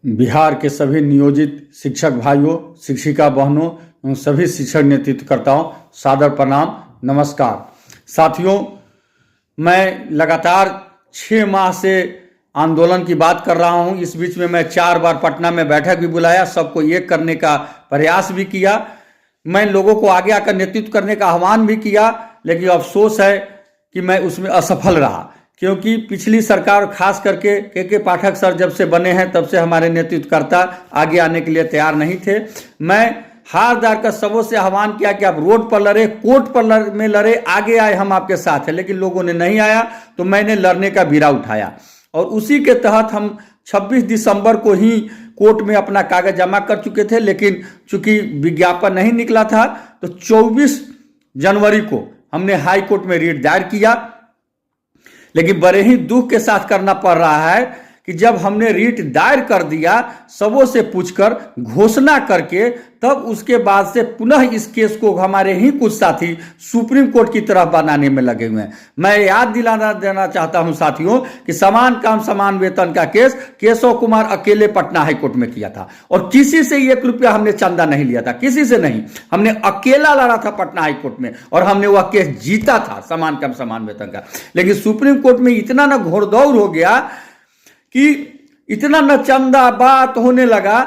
बिहार के सभी नियोजित शिक्षक भाइयों, शिक्षिका बहनों एवं सभी शिक्षक नेतृत्वकर्ताओं सादर प्रणाम, नमस्कार। साथियों, मैं लगातार 6 माह से आंदोलन की बात कर रहा हूं। इस बीच में मैं 4 बार पटना में बैठक भी बुलाया, सबको एक करने का प्रयास भी किया। मैं लोगों को आगे आकर नेतृत्व करने का आह्वान भी किया, लेकिन अफसोस है कि मैं उसमें असफल रहा, क्योंकि पिछली सरकार खास करके के पाठक सर जब से बने हैं तब से हमारे नेतृत्वकर्ता आगे आने के लिए तैयार नहीं थे। मैं हार दार कर सबों से आह्वान किया कि आप रोड पर लड़े, कोर्ट पर में लड़े, आगे आए, हम आपके साथ हैं, लेकिन लोगों ने नहीं आया, तो मैंने लड़ने का बीड़ा उठाया और उसी के तहत हम 26 दिसंबर को ही कोर्ट में अपना कागज जमा कर चुके थे। लेकिन चूंकि विज्ञापन नहीं निकला था तो 24 जनवरी को हमने हाई कोर्ट में रिट दायर किया। लेकिन बड़े ही दुख के साथ करना पड़ रहा है कि जब हमने रिट दायर कर दिया, सबों से पूछकर घोषणा करके, तब उसके बाद से पुनः इस केस को हमारे ही कुछ साथी सुप्रीम कोर्ट की तरफ बनाने में लगे हुए हैं। मैं याद दिलाना देना चाहता हूं साथियों कि समान काम समान वेतन का केस केशव कुमार अकेले पटना हाई कोर्ट में किया था और किसी से 1 रुपया हमने चंदा नहीं लिया था, किसी से नहीं। हमने अकेला लड़ा था पटना हाई कोर्ट में और हमने वह केस जीता था, समान काम समान वेतन का। लेकिन सुप्रीम कोर्ट में इतना न घोड़दौड़ हो गया कि इतना न चंदा बात होने लगा,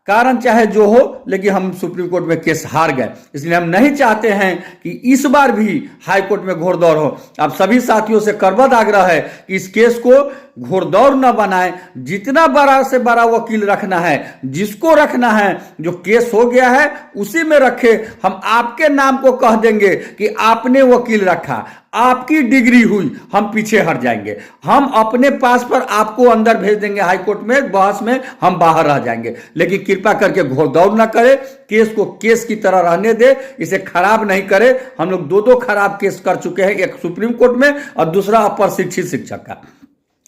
कारण चाहे जो हो, लेकिन हम सुप्रीम कोर्ट में केस हार गए। इसलिए हम नहीं चाहते हैं कि इस बार भी हाई कोर्ट में घोड़दौड़ हो। आप सभी साथियों से करबद्ध आग्रह है कि इस केस को घोड़दौड़ न बनाएं। जितना बड़ा से बड़ा वकील रखना है, जिसको रखना है, जो केस हो गया है उसी में रखे। हम आपके नाम को कह देंगे कि आपने वकील रखा, आपकी डिग्री हुई, हम पीछे हट जाएंगे। हम अपने पास पर आपको अंदर भेज देंगे हाई कोर्ट में, बहस में हम बाहर रह जाएंगे। लेकिन कृपा करके घोड़दौड़ ना करे, केस को केस की तरह रहने दे, इसे खराब नहीं करे। हम लोग 2 खराब केस कर चुके हैं, एक सुप्रीम कोर्ट में और दूसरा अप्रशिक्षित शिक्षक का।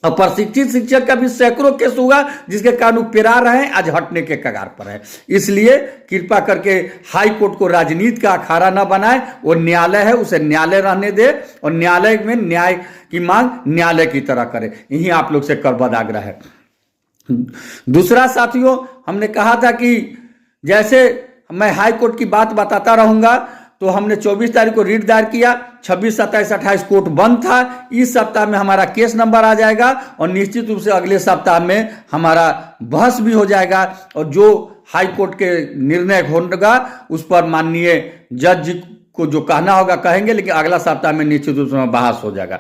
और प्रशिक्षित शिक्षक का भी सैकड़ों केस हुआ जिसके कारण वो पिरा रहे हैं, आज हटने के कगार पर है। इसलिए कृपा करके हाई कोर्ट को राजनीति का अखाड़ा न बनाए। वो न्यायालय है, उसे न्यायालय रहने दे और न्यायालय में न्याय की मांग न्यायालय की तरह करे। यही आप लोग से करबद्ध आग्रह है। दूसरा साथियों, हमने कहा था कि जैसे मैं हाई कोर्ट की बात बताता रहूंगा, तो हमने 24 तारीख को रिट दायर किया, 26, 27, 28 कोर्ट बंद था। इस सप्ताह में हमारा केस नंबर आ जाएगा और निश्चित रूप से अगले सप्ताह में हमारा बहस भी हो जाएगा और जो हाई कोर्ट के निर्णय होगा उस पर माननीय जज जी को जो कहना होगा कहेंगे, लेकिन अगला सप्ताह में निश्चित रूप से बहस हो जाएगा।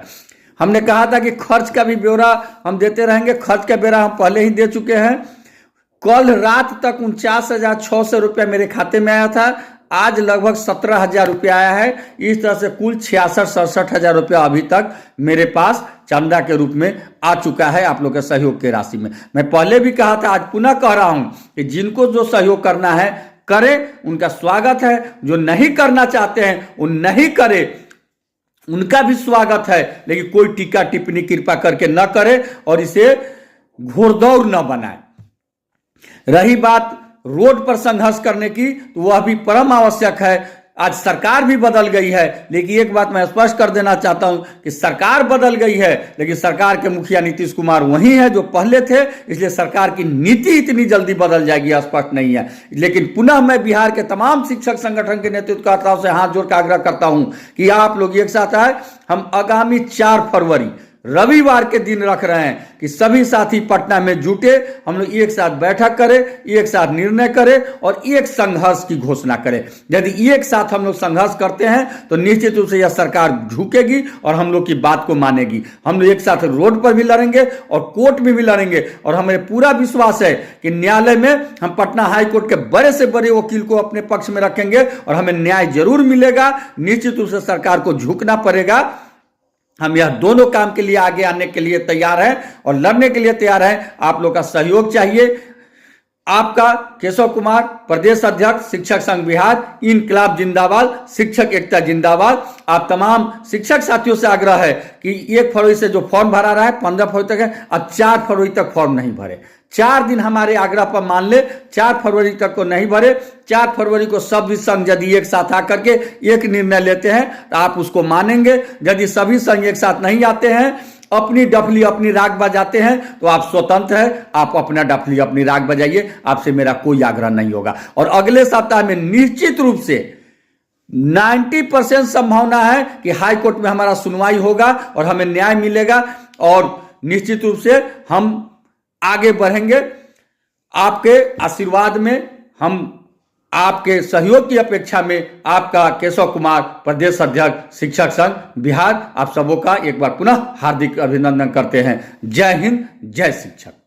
हमने कहा था कि खर्च का भी ब्यौरा हम देते रहेंगे। खर्च का ब्यौरा हम पहले ही दे चुके हैं। कल रात तक 49,600 रुपया मेरे खाते में आया था, आज लगभग 17,000 रुपया आया है। इस तरह से कुल 66-67 रुपया अभी तक मेरे पास चंदा के रूप में आ चुका है आप लोग के सहयोग के राशि में। मैं पहले भी कहा था, आज पुनः कह रहा हूं कि जिनको जो सहयोग करना है करें, उनका स्वागत है। जो नहीं करना चाहते हैं वो नहीं करे, उनका भी स्वागत है। लेकिन कोई टीका टिप्पणी कृपा करके न करे और इसे घोड़दौड़ न बनाए। रही बात रोड पर संघर्ष करने की, तो वह भी परम आवश्यक है। आज सरकार भी बदल गई है, लेकिन एक बात मैं स्पष्ट कर देना चाहता हूं कि सरकार बदल गई है, लेकिन सरकार के मुखिया नीतीश कुमार वही है जो पहले थे। इसलिए सरकार की नीति इतनी जल्दी बदल जाएगी स्पष्ट नहीं है। लेकिन पुनः मैं बिहार के तमाम शिक्षक संगठन के नेतृत्वकर्ताओं से हाथ जोड़ कर आग्रह करता हूं कि आप लोग एक साथ आए। हम आगामी 4 फरवरी रविवार के दिन रख रहे हैं कि सभी साथी पटना में जुटे, हम लोग एक साथ बैठक करें, एक साथ निर्णय करें और एक संघर्ष की घोषणा करें। यदि एक साथ हम लोग संघर्ष करते हैं तो निश्चित रूप से यह सरकार झुकेगी और हम लोग की बात को मानेगी। हम लोग एक साथ रोड पर भी लड़ेंगे और कोर्ट में भी लड़ेंगे और हमें पूरा विश्वास है कि न्यायालय में हम पटना हाई कोर्ट के बड़े से बड़े वकील को अपने पक्ष में रखेंगे और हमें न्याय जरूर मिलेगा। निश्चित रूप से सरकार को झुकना पड़ेगा। हम यह दोनों काम के लिए आगे आने के लिए तैयार हैं और लड़ने के लिए तैयार हैं। आप लोग का सहयोग चाहिए। आपका केशव कुमार, प्रदेश अध्यक्ष शिक्षक संघ बिहार, इनकलाब जिंदाबाद, शिक्षक एकता जिंदाबाद। आप तमाम शिक्षक साथियों से आग्रह है कि 1 फरवरी से जो फॉर्म भरा रहा है 15 फरवरी तक है, अब 4 फरवरी तक फॉर्म नहीं भरे। 4 दिन हमारे आग्रह पर मान ले, 4 फरवरी तक को नहीं भरे। 4 फरवरी को सभी संघ यदि एक साथ आकर के एक निर्णय लेते हैं तो आप उसको मानेंगे। यदि सभी संघ एक साथ नहीं आते हैं अपनी डफली अपनी राग बजाते हैं तो आप स्वतंत्र हैं, आप अपना डफली अपनी राग बजाइए, आपसे मेरा कोई आग्रह नहीं होगा। और अगले सप्ताह में निश्चित रूप से 90% संभावना है कि हाई कोर्ट में हमारा सुनवाई होगा और हमें न्याय मिलेगा और निश्चित रूप से हम आगे बढ़ेंगे। आपके आशीर्वाद में, हम आपके सहयोग की अपेक्षा में, आपका केशव कुमार, प्रदेश अध्यक्ष शिक्षक संघ बिहार, आप सबों का एक बार पुनः हार्दिक अभिनंदन करते हैं। जय हिंद, जय शिक्षक।